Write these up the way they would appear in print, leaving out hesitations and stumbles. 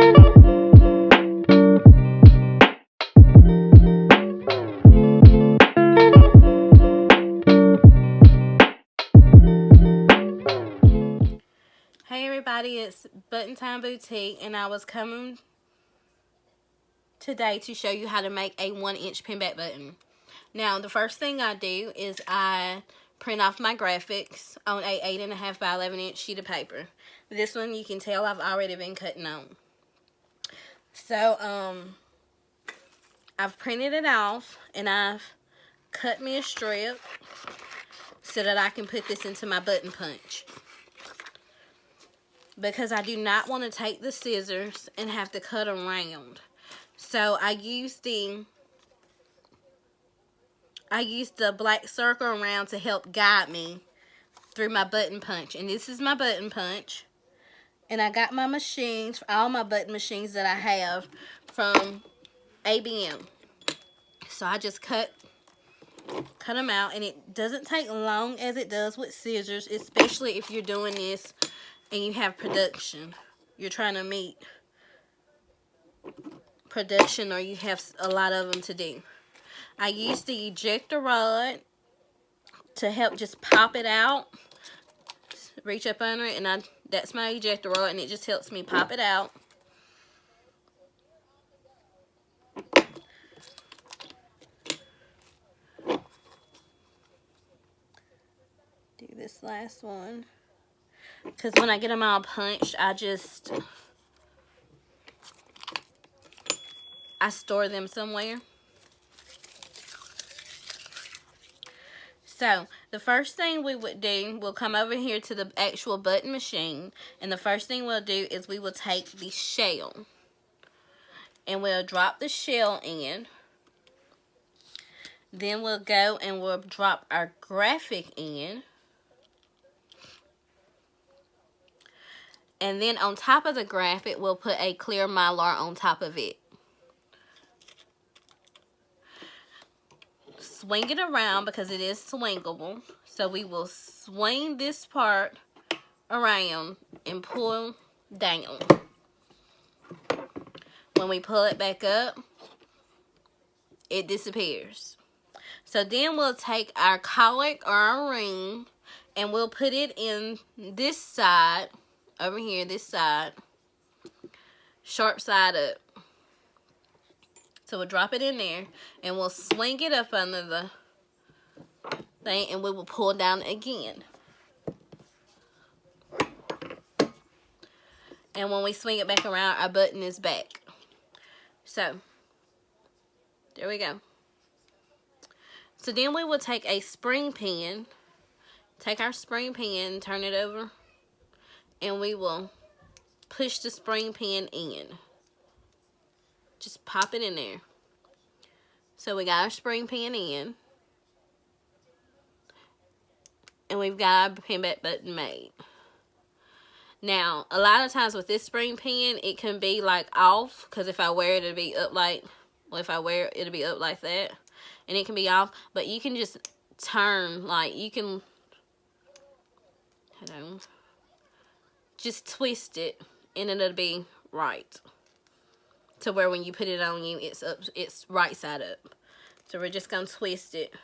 Hey everybody, it's Button Time Boutique, and I was coming today to show you how to make a 1-inch pinback button. Now, the first thing I do is I print off my graphics on a 8.5 by 11-inch sheet of paper. This one you can tell I've already been cutting on. So, I've printed it off and I've cut me a strip so that I can put this into my button punch. Because I do not want to take the scissors and have to cut around. So I used the black circle around to help guide me through my button punch. And this is my button punch. And I got my machines, all my button machines that I have from ABM. So I just cut them out, and it doesn't take long as it does with scissors, especially if you're doing this and you have production. You're trying to meet production, or you have a lot of them to do. I use the ejector rod to help just pop it out. Reach up under it, and that's my ejector rod, and it just helps me pop it out. Do this last one, because when I get them all punched, I store them somewhere. So, the first thing we would do, we'll come over here to the actual button machine, and the first thing we'll do is we will take the shell, and we'll drop the shell in. Then we'll go and we'll drop our graphic in. And then on top of the graphic, we'll put a clear Mylar on top of it. Swing it around because it is swingable. So we will swing this part around and pull down. When we pull it back up, it disappears. So then we'll take our colic or our ring, and we'll put it in this side, over here, this side, sharp side up. So we'll drop it in there, and we'll swing it up under the thing, and we will pull down again. And when we swing it back around, our button is back. So, there we go. So then we will take a spring pin, take our spring pin, turn it over, and we will push the spring pin in. Just pop it in there. So we got our spring pin in, and we've got our pinback button made. Now, a lot of times with this spring pin, it can be like off, because if I wear it, it'll be up like, well, if I wear it, it'll be up like that, and it can be off, but you can just turn, like, you can, hold on, just twist it, and it'll be right. To where when you put it on you, it's up, it's right side up. So we're just gonna twist it.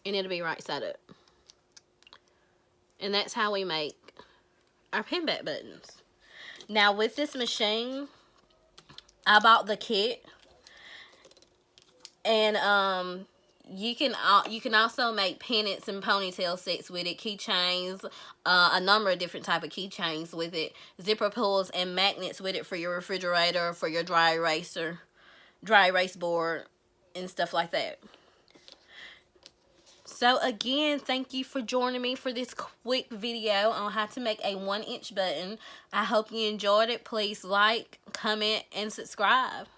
And it'll be right side up. And that's how we make our pinback buttons. Now with this machine, I bought the kit. And you can also make pennants and ponytail sets with it, keychains, a number of different type of keychains with it, zipper pulls and magnets with it for your refrigerator, for your dry erase board, and stuff like that. So again, thank you for joining me for this quick video on how to make a 1-inch button. I hope you enjoyed it. Please like, comment, and subscribe.